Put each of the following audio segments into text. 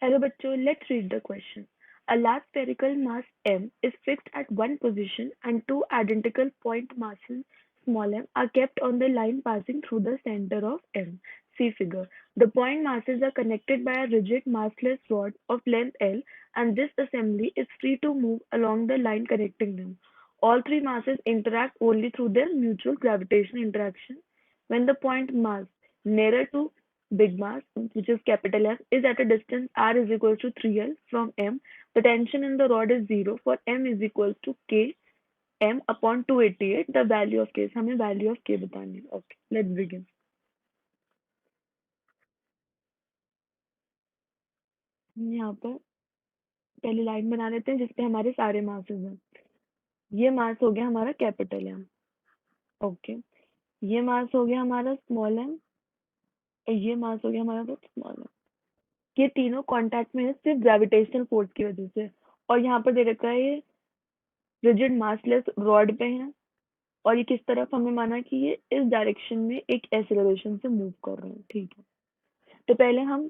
Hello बच्चों, let's read the question. A large spherical mass m is fixed at one position and two identical point masses small m are kept on the line passing through the center of m. See figure. The point masses are connected by a rigid massless rod of length L, and this assembly is free to move along the line connecting them. All three masses interact only through their mutual gravitational interaction. When the point mass nearer to big mass, which is capital M, is at a distance r is equals to 3L from M, the tension in the rod is 0 for M is equals to K M upon 288. The value of K, हमें value of K बतानी है. Okay, let's begin. हम यहाँ पर पहले line बना लेते हैं जिसपे हमारे सारे मासेस हैं. ये मास हो गया हमारा कैपिटल एम. ओके, ये मास हो गया हमारा स्मॉल एम और ये मास हो गया हमारा स्मॉल एम. ये तीनों कांटेक्ट में है सिर्फ ग्रेविटेशनल फोर्स की वजह से. और यहाँ पर दे रखा है ये रिजिड मासलेस रॉड पे है और ये किस तरफ हमने माना कि ये इस डायरेक्शन में एक एक्सेलरेशन से मूव कर रहे हैं. ठीक है, तो पहले हम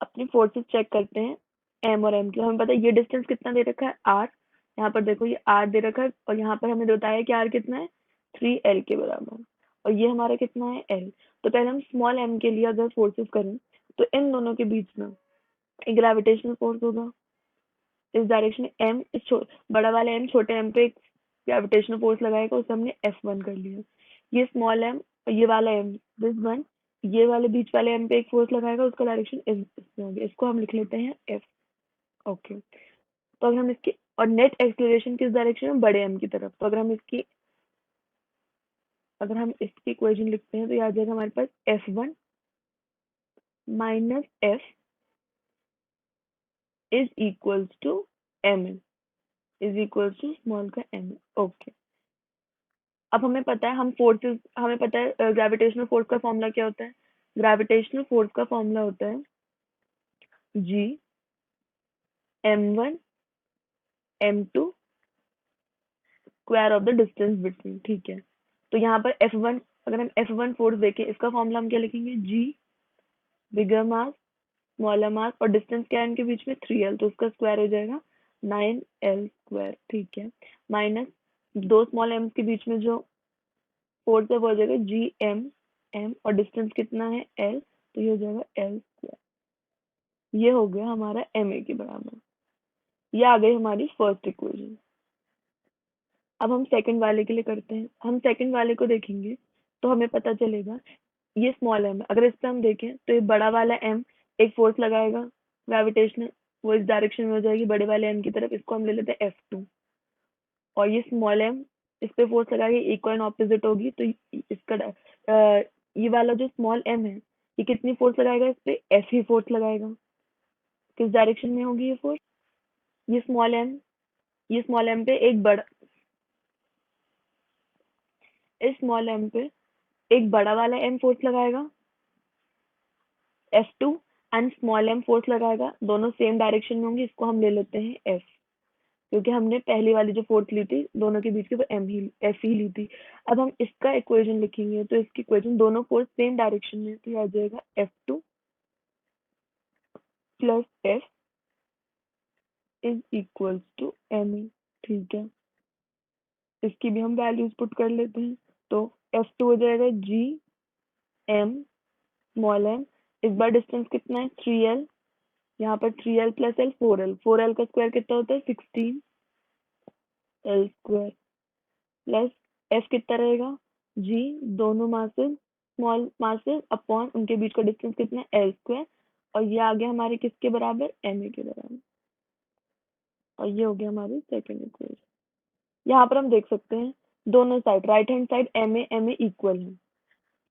अपनी फोर्सेस चेक करते हैं एम और एम की. हमें पता है ये डिस्टेंस कितना दे रखा है आर. यहाँ पर देखो ये आर दे रखा है और यहाँ पर हमें बताया कि आर कितना है 3L के बराबर और ये हमारा कितना है L. तो पहले हम स्मॉल एम के लिए अगर फोर्सेस करें तो इन दोनों के बीच में एक ग्रेविटेशनल फोर्स होगा इस डायरेक्शन में. एम इस बड़ा वाला एम छोटे एम पे एक ग्रेविटेशनल फोर्स लगाएगा, उसे हमने F1 कर लिया. ये स्मॉल एम और ये वाला एम दिस वन ये वाले बीच वाले एम पे एक फोर्स लगाएगा, उसका डायरेक्शन इसमें होगी. इसको हम लिख लेते हैं F. ओके, तो अगर हम इसकी और नेट एक्सेलरेशन किस डायरेक्शन में बड़े एम की तरफ. तो अगर हम इसकी इक्वेशन लिखते हैं तो ये आ जाएगा हमारे पास F1 minus F is equals to M is equals to small का एम. ओके, अब हमें पता है हमें पता है ग्रेविटेशनल फोर्स का फॉर्मूला क्या होता है. ग्रेविटेशनल फोर्स का फॉर्मूला होता है जी m1 m2 square of the distance between. ठीक है, तो यहाँ पर F1 अगर हम F1 फोर्स देखें इसका फॉर्मूला हम क्या लिखेंगे जी बिगर मास स्मॉलर मास और डिस्टेंस क्या है इनके बीच में 3L, तो उसका स्क्वायर हो जाएगा 9L स्क्वायर. ठीक है, माइनस दो स्मॉल एम के बीच में जो फोर्स है वो हो जाएगा GM और डिस्टेंस कितना है L, तो ये हो जाएगा L स्क्वायर. ये हो गया हमारा MA के बराबर. ये आ गई हमारी फर्स्ट इक्वेशन. अब हम सेकंड वाले के लिए करते हैं. हम सेकंड वाले को देखेंगे तो हमें पता चलेगा ये स्मॉल एम है. अगर इस पे हम देखें तो ये बड़ा वाला एम एक फोर्स लगाएगा ग्रेविटेशनल, वो इस डायरेक्शन में हो जाएगी बड़े वाले एम की तरफ. इसको हम ले लेते हैं F2 और ये स्मॉल एम इस पे फोर्स लगाएगी इक्वल एंड ऑपोजिट होगी. तो ये वाला जो स्मॉल एम है ये कितनी फोर्स लगाएगा इस पे F ही फोर्स लगाएगा. किस डायरेक्शन में होगी ये फोर्स. ये स्मॉल एम पे इस स्मॉल एम पे एक बड़ा वाला एम फोर्स लगाएगा F2 and small M force लगाएगा. दोनों सेम डायरेक्शन में होंगे. इसको हम ले लेते हैं F क्योंकि हमने पहली वाली जो फोर्स ली थी दोनों के बीच की वो F ही ली थी. अब हम इसका इक्वेशन लिखेंगे तो इसकी इक्वेशन दोनों फोर्स सेम डायरेक्शन में तो ये आ जाएगा F2 plus F is equals to MA. ठीक है, इसकी भी हम वैल्यूज पुट कर लेते हैं. तो F2 हो जाएगा GM स्मॉल m. इस बार डिस्टेंस कितना है 3L. यहाँ पर 3L प्लस L 4L का स्क्वायर कितना होता है 16L स्क्वायर प्लस F कितना रहेगा G दोनों मासेस स्मॉल मासेस अपॉन उनके बीच का डिस्टेंस कितना है L स्क्वायर और ये आ गया हमारे किसके बराबर MA के बराबर. और ये हो गया हमारी सेकेंड इक्वेशन. यहाँ पर हम देख सकते हैं दोनों side right hand side MA equal है.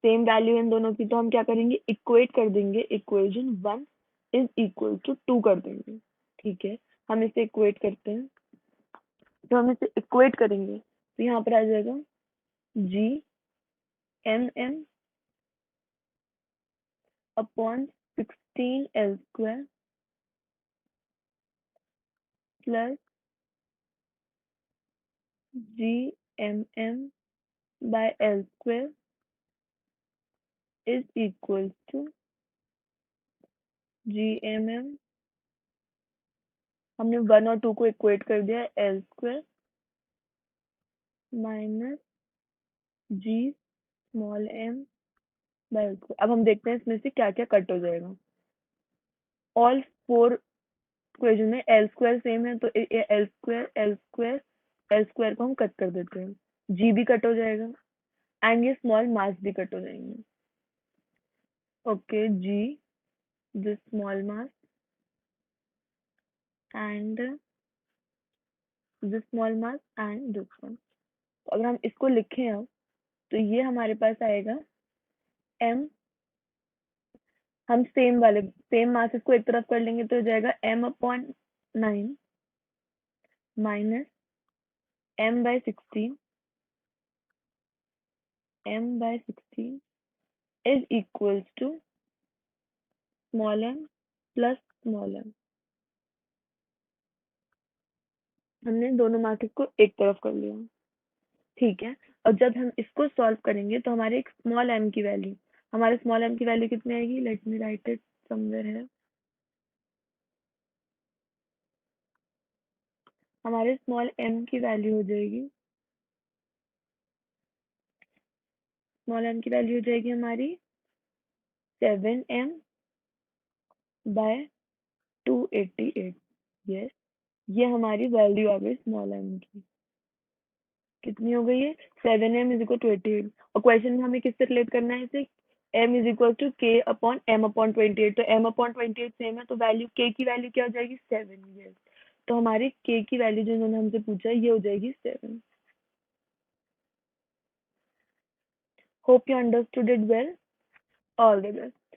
सेम वैल्यू इन दोनों की, तो हम क्या करेंगे इक्वेट कर देंगे. इक्वेशन 1 इज इक्वल टू 2 कर देंगे. ठीक है, हम इसे इक्वेट करते हैं. तो हम इसे इक्वेट करेंगे तो यहाँ पर आ जाएगा GMM upon 16L square plus GMM by L square is equal to GMM, हमने 1 और 2 को इक्वेट कर दिया L square minus G small m by L square. अब हम देखते हैं इसमें से क्या क्या कट हो जाएगा। ऑल 4 इक्वेशन में L स्क्वायर सेम है, तो L square L square L square को हम कट कर देते हैं, G भी कट हो जाएगा एंड ये स्मॉल मास भी कट हो जाएंगे। Okay, G this small mass and this small mass and this one. तो अगर हम इसको लिखें अब, तो ये हमारे पास आएगा m, हम सेम मासेस को एक तरफ कर लेंगे तो हो जाएगा m/9 minus m/16 is equals to small m plus small m। हमने दोनों मासेस को एक तरफ कर लिया, ठीक है। और जब हम इसको सॉल्व करेंगे तो हमारे एक स्मॉल m की वैल्यू, हमारे स्मॉल m की वैल्यू कितनी आएगी, let me right it somewhere है। हमारे स्मॉल m की वैल्यू हो जाएगी, स्मॉल m की वैल्यू हो जाएगी हमारी 7m बाय 288। यस, ये हमारी वैल्यू आ गई स्मॉल m की। कितनी हो गई है, 7m = 28। और क्वेश्चन में हमें किससे रिलेट करना है इसे, m = k/m/28। तो m/28 सेम है, तो वैल्यू k की वैल्यू क्या हो जाएगी, 7। यस, तो हमारी k की वैल्यू जो इन्होंने हमसे पूछा है ये हो जाएगी 7। Hope you understood it well. All the best.